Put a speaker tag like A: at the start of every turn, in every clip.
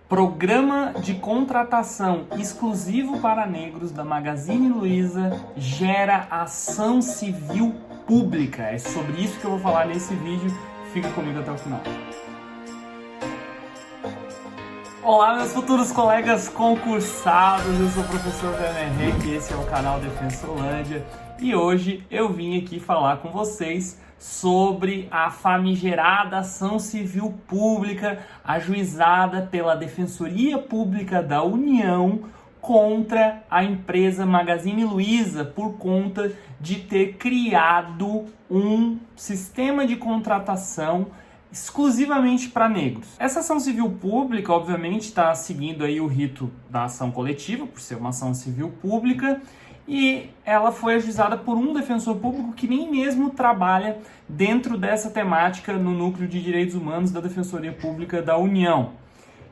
A: Programa de contratação exclusivo para negros da Magazine Luiza gera ação civil pública. É sobre isso que eu vou falar nesse vídeo. Fica comigo até o final. Olá, meus futuros colegas concursados. Eu sou o professor Werner Henrique, esse é o canal Defensolândia. E hoje eu vim aqui falar com vocês sobre a famigerada ação civil pública ajuizada pela Defensoria Pública da União contra a empresa Magazine Luiza por conta de ter criado um sistema de contratação exclusivamente para negros. Essa ação civil pública, obviamente, está seguindo aí o rito da ação coletiva, por ser uma ação civil pública, e ela foi ajuizada por um defensor público que nem mesmo trabalha dentro dessa temática no Núcleo de Direitos Humanos da Defensoria Pública da União.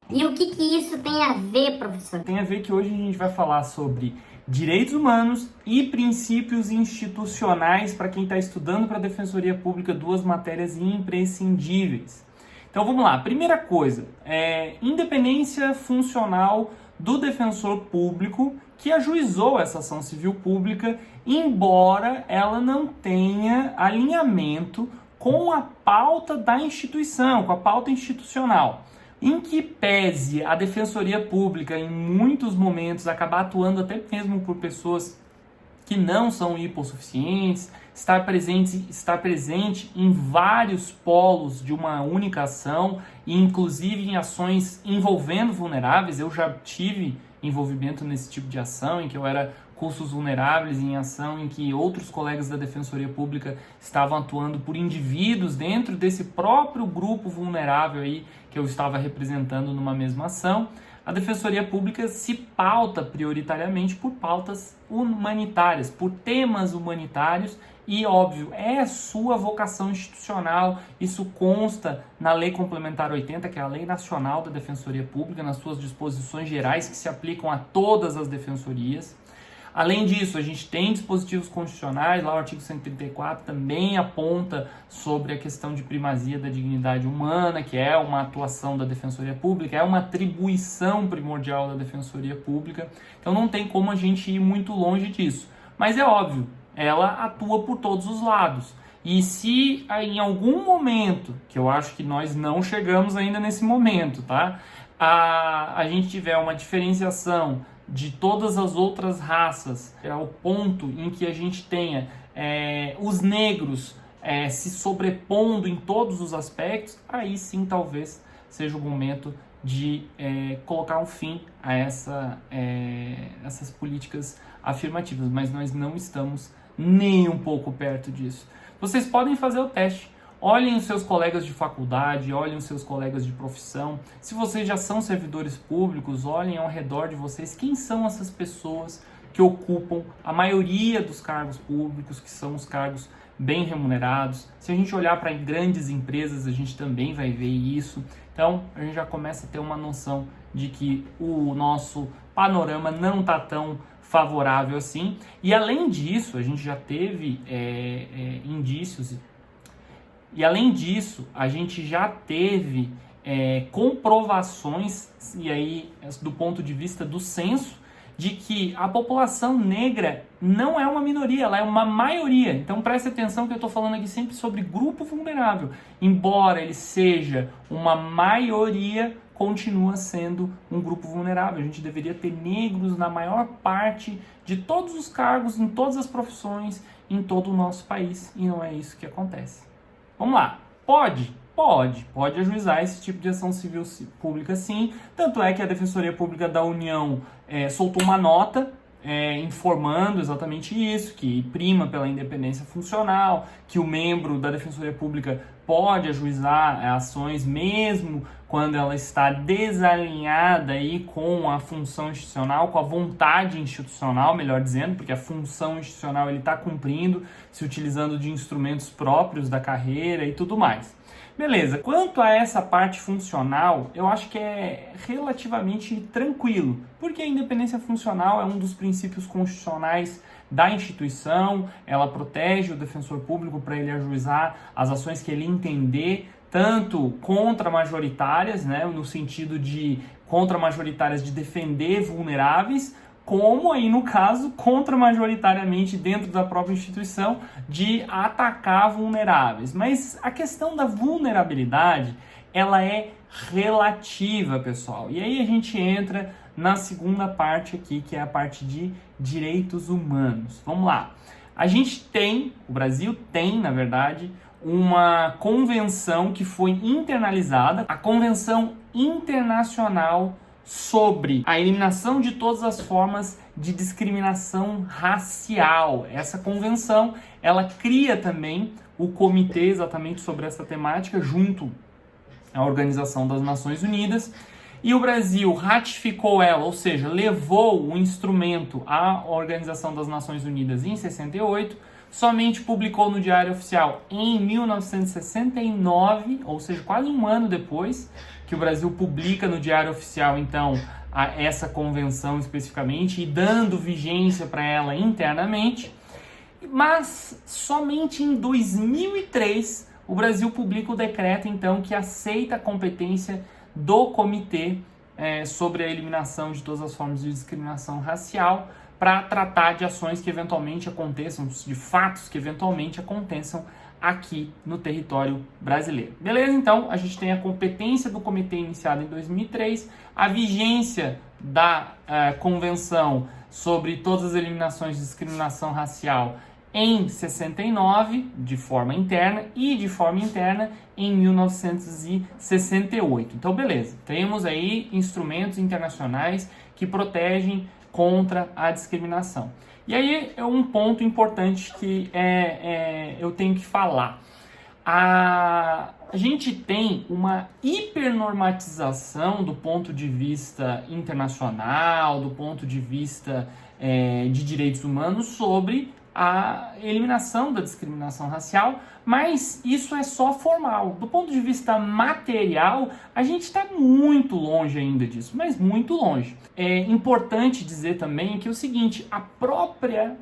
B: E o que isso tem a ver, professor?
A: Tem a ver que hoje a gente vai falar sobre direitos humanos e princípios institucionais para quem está estudando para a Defensoria Pública, duas matérias imprescindíveis. Então vamos lá, primeira coisa, independência funcional do defensor público que ajuizou essa ação civil pública, embora ela não tenha alinhamento com a pauta da instituição, com a pauta institucional. Em que pese a Defensoria Pública, em muitos momentos, acabar atuando até mesmo por pessoas que não são hipossuficientes, estar presente em vários polos de uma única ação, e inclusive em ações envolvendo vulneráveis. Eu já tive envolvimento nesse tipo de ação, em que eu era cursos vulneráveis, em ação em que outros colegas da Defensoria Pública estavam atuando por indivíduos dentro desse próprio grupo vulnerável aí que eu estava representando numa mesma ação. A Defensoria Pública se pauta prioritariamente por pautas humanitárias, por temas humanitários e, óbvio, é sua vocação institucional. Isso consta na Lei Complementar 80, que é a Lei Nacional da Defensoria Pública, nas suas disposições gerais que se aplicam a todas as defensorias. Além disso, a gente tem dispositivos constitucionais, lá o artigo 134 também aponta sobre a questão de primazia da dignidade humana, que é uma atuação da Defensoria Pública, é uma atribuição primordial da Defensoria Pública, então não tem como a gente ir muito longe disso. Mas é óbvio, ela atua por todos os lados. E se em algum momento, que eu acho que nós não chegamos ainda nesse momento, tá? A gente tiver uma diferenciação de todas as outras raças, ao ponto em que a gente tenha os negros se sobrepondo em todos os aspectos, aí sim talvez seja o momento de colocar um fim a essas políticas afirmativas, mas nós não estamos nem um pouco perto disso. Vocês podem fazer o teste. Olhem os seus colegas de faculdade, olhem os seus colegas de profissão. Se vocês já são servidores públicos, olhem ao redor de vocês quem são essas pessoas que ocupam a maioria dos cargos públicos, que são os cargos bem remunerados. Se a gente olhar para grandes empresas, a gente também vai ver isso. Então, a gente já começa a ter uma noção de que o nosso panorama não está tão favorável assim. E além disso, a gente já teve indícios. E além disso, a gente já teve comprovações, e aí do ponto de vista do censo, de que a população negra não é uma minoria, ela é uma maioria. Então preste atenção que eu estou falando aqui sempre sobre grupo vulnerável. Embora ele seja uma maioria, continua sendo um grupo vulnerável. A gente deveria ter negros na maior parte de todos os cargos, em todas as profissões, em todo o nosso país. E não é isso que acontece. Vamos lá, pode ajuizar esse tipo de ação civil pública sim, tanto é que a Defensoria Pública da União soltou uma nota informando exatamente isso, que prima pela independência funcional, que o membro da Defensoria Pública pode ajuizar ações mesmo quando ela está desalinhada aí com a função institucional, com a vontade institucional, melhor dizendo, porque a função institucional ele está cumprindo, se utilizando de instrumentos próprios da carreira e tudo mais. Beleza, quanto a essa parte funcional, eu acho que é relativamente tranquilo, porque a independência funcional é um dos princípios constitucionais da instituição, ela protege o defensor público para ele ajuizar as ações que ele entender, tanto contra majoritárias, né, no sentido de contra-majoritárias de defender vulneráveis, como aí no caso, contra-majoritariamente dentro da própria instituição de atacar vulneráveis. Mas a questão da vulnerabilidade, ela é relativa, pessoal. E aí a gente entra na segunda parte aqui, que é a parte de direitos humanos. Vamos lá. O Brasil tem, na verdade, uma convenção que foi internalizada, a Convenção Internacional sobre a eliminação de todas as formas de discriminação racial. Essa convenção, ela cria também o comitê exatamente sobre essa temática junto à Organização das Nações Unidas, e o Brasil ratificou ela, ou seja, levou o instrumento à Organização das Nações Unidas em 68, somente publicou no Diário Oficial em 1969, ou seja, quase um ano depois que o Brasil publica no Diário Oficial, então, essa convenção especificamente, e dando vigência para ela internamente. Mas somente em 2003 o Brasil publica o decreto, então, que aceita a competência do comitê sobre a eliminação de todas as formas de discriminação racial, para tratar de ações que eventualmente aconteçam, de fatos que eventualmente aconteçam aqui no território brasileiro. Beleza? Então, a gente tem a competência do comitê iniciada em 2003, a vigência da Convenção sobre todas as eliminações de discriminação racial em 69, de forma interna, e de forma interna em 1968. Então, beleza. Temos aí instrumentos internacionais que protegem contra a discriminação. E aí é um ponto importante que eu tenho que falar. A gente tem uma hipernormatização do ponto de vista internacional, do ponto de vista de direitos humanos sobre a eliminação da discriminação racial, mas isso é só formal. Do ponto de vista material, a gente está muito longe ainda disso, mas muito longe. É importante dizer também que é o seguinte, a própria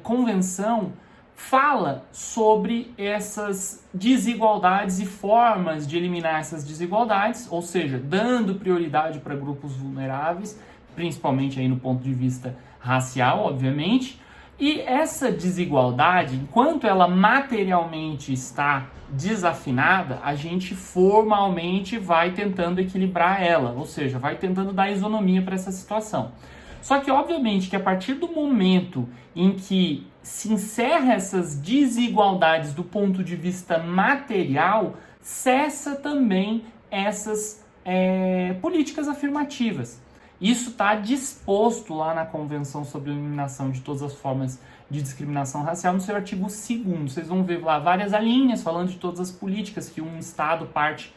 A: convenção fala sobre essas desigualdades e formas de eliminar essas desigualdades, ou seja, dando prioridade para grupos vulneráveis, principalmente aí no ponto de vista racial, obviamente. E essa desigualdade, enquanto ela materialmente está desafinada, a gente formalmente vai tentando equilibrar ela, ou seja, vai tentando dar isonomia para essa situação. Só que, obviamente, que a partir do momento em que se encerra essas desigualdades do ponto de vista material, cessa também essas políticas afirmativas. Isso está disposto lá na Convenção sobre a Eliminação de Todas as Formas de Discriminação Racial, no seu artigo 2º. Vocês vão ver lá várias alíneas falando de todas as políticas que um Estado parte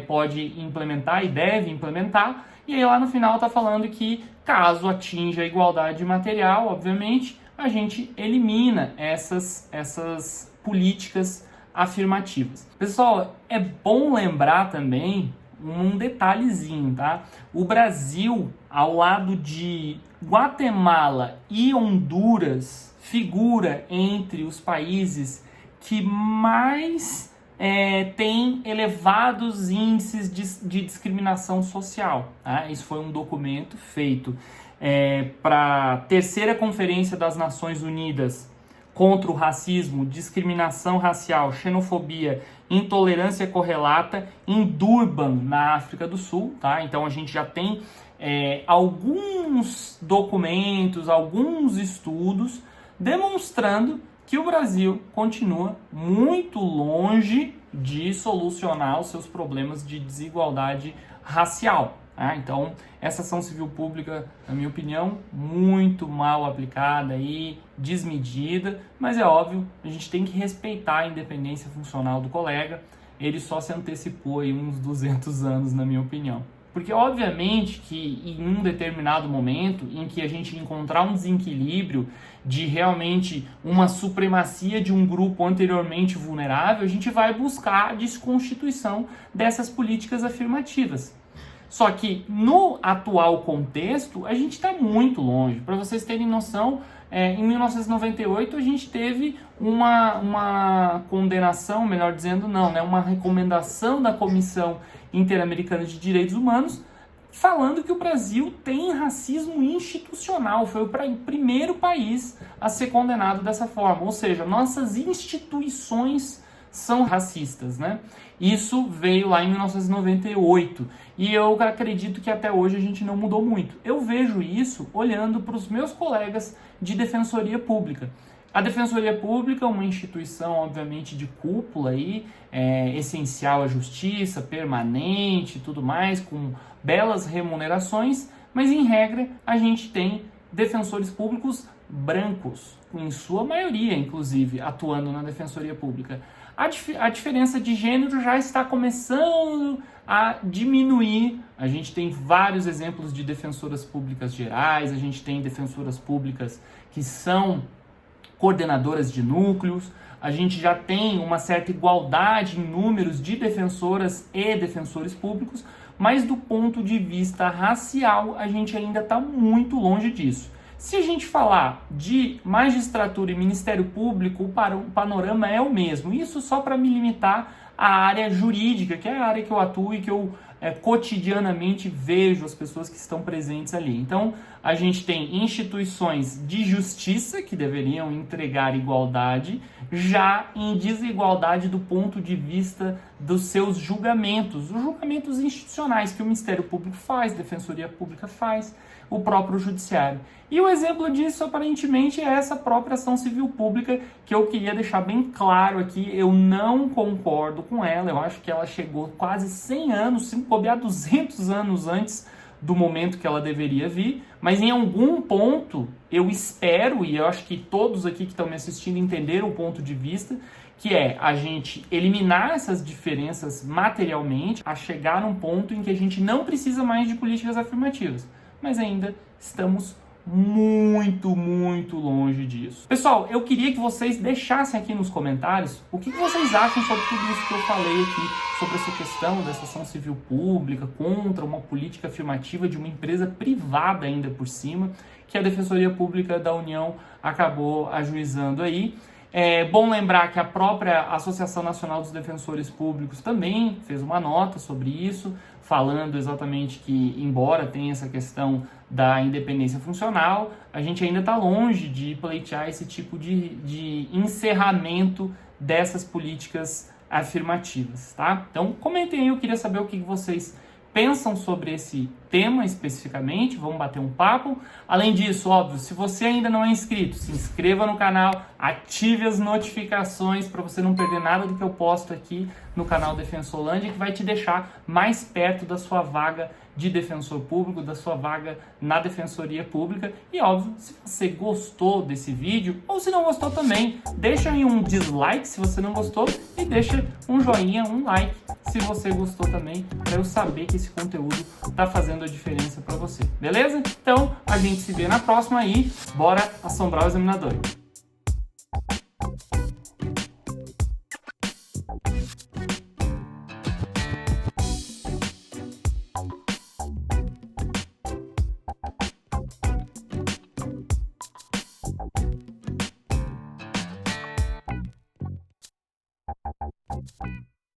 A: pode implementar e deve implementar. E aí lá no final está falando que, caso atinja a igualdade material, obviamente, a gente elimina essas políticas afirmativas. Pessoal, é bom lembrar também um detalhezinho, tá? O Brasil, ao lado de Guatemala e Honduras, figura entre os países que mais tem elevados índices de discriminação social. Tá? Isso foi um documento feito para a terceira Conferência das Nações Unidas contra o racismo, discriminação racial, xenofobia, intolerância correlata em Durban, na África do Sul. Tá? Então a gente já tem alguns documentos, alguns estudos demonstrando que o Brasil continua muito longe de solucionar os seus problemas de desigualdade racial. Tá? Então, essa ação civil pública, na minha opinião, muito mal aplicada e desmedida, mas é óbvio, a gente tem que respeitar a independência funcional do colega, ele só se antecipou aí uns 200 anos, na minha opinião. Porque, obviamente, que em um determinado momento em que a gente encontrar um desequilíbrio de realmente uma supremacia de um grupo anteriormente vulnerável, a gente vai buscar a desconstituição dessas políticas afirmativas. Só que no atual contexto, a gente está muito longe. Para vocês terem noção, em 1998 a gente teve uma condenação, melhor dizendo, não, né, uma recomendação da Comissão Interamericana de Direitos Humanos falando que o Brasil tem racismo institucional, foi o primeiro país a ser condenado dessa forma, ou seja, nossas instituições são racistas, né? Isso veio lá em 1998 e eu acredito que até hoje a gente não mudou muito. Eu vejo isso olhando para os meus colegas de defensoria pública. A Defensoria Pública é uma instituição, obviamente, de cúpula aí, essencial à justiça, permanente e tudo mais, com belas remunerações, mas em regra a gente tem defensores públicos brancos, em sua maioria, inclusive, atuando na Defensoria Pública. A diferença de gênero já está começando a diminuir. A gente tem vários exemplos de defensoras públicas gerais, a gente tem defensoras públicas que são coordenadoras de núcleos, a gente já tem uma certa igualdade em números de defensoras e defensores públicos, mas do ponto de vista racial a gente ainda está muito longe disso. Se a gente falar de magistratura e Ministério Público, o panorama é o mesmo. Isso só para me limitar à área jurídica, que é a área que eu atuo e que eu cotidianamente vejo as pessoas que estão presentes ali. Então, a gente tem instituições de justiça que deveriam entregar igualdade, já em desigualdade do ponto de vista dos seus julgamentos, os julgamentos institucionais que o Ministério Público faz, a Defensoria Pública faz, o próprio Judiciário. E o exemplo disso, aparentemente, é essa própria ação civil pública, que eu queria deixar bem claro aqui, eu não concordo com ela, eu acho que ela chegou quase 100 anos, se bobear 200 anos antes do momento que ela deveria vir, mas em algum ponto eu espero, e eu acho que todos aqui que estão me assistindo entenderam o ponto de vista, que é a gente eliminar essas diferenças materialmente, a chegar num ponto em que a gente não precisa mais de políticas afirmativas, mas ainda estamos muito, muito longe disso. Pessoal, eu queria que vocês deixassem aqui nos comentários o que vocês acham sobre tudo isso que eu falei aqui, sobre essa questão dessa ação civil pública contra uma política afirmativa de uma empresa privada ainda por cima, que a Defensoria Pública da União acabou ajuizando aí. É bom lembrar que a própria Associação Nacional dos Defensores Públicos também fez uma nota sobre isso, falando exatamente que, embora tenha essa questão da independência funcional, a gente ainda está longe de pleitear esse tipo de encerramento dessas políticas afirmativas, tá? Então, comentem aí, eu queria saber o que vocês pensam sobre esse tema especificamente, vamos bater um papo. Além disso, óbvio, se você ainda não é inscrito, se inscreva no canal, ative as notificações para você não perder nada do que eu posto aqui no canal Defensolândia, que vai te deixar mais perto da sua vaga de defensor público, da sua vaga na Defensoria Pública. E óbvio, se você gostou desse vídeo, ou se não gostou também, deixa aí um dislike se você não gostou e deixa um joinha, um like se você gostou também, para eu saber que esse conteúdo está fazendo a diferença para você, beleza? Então, a gente se vê na próxima e bora assombrar o examinador.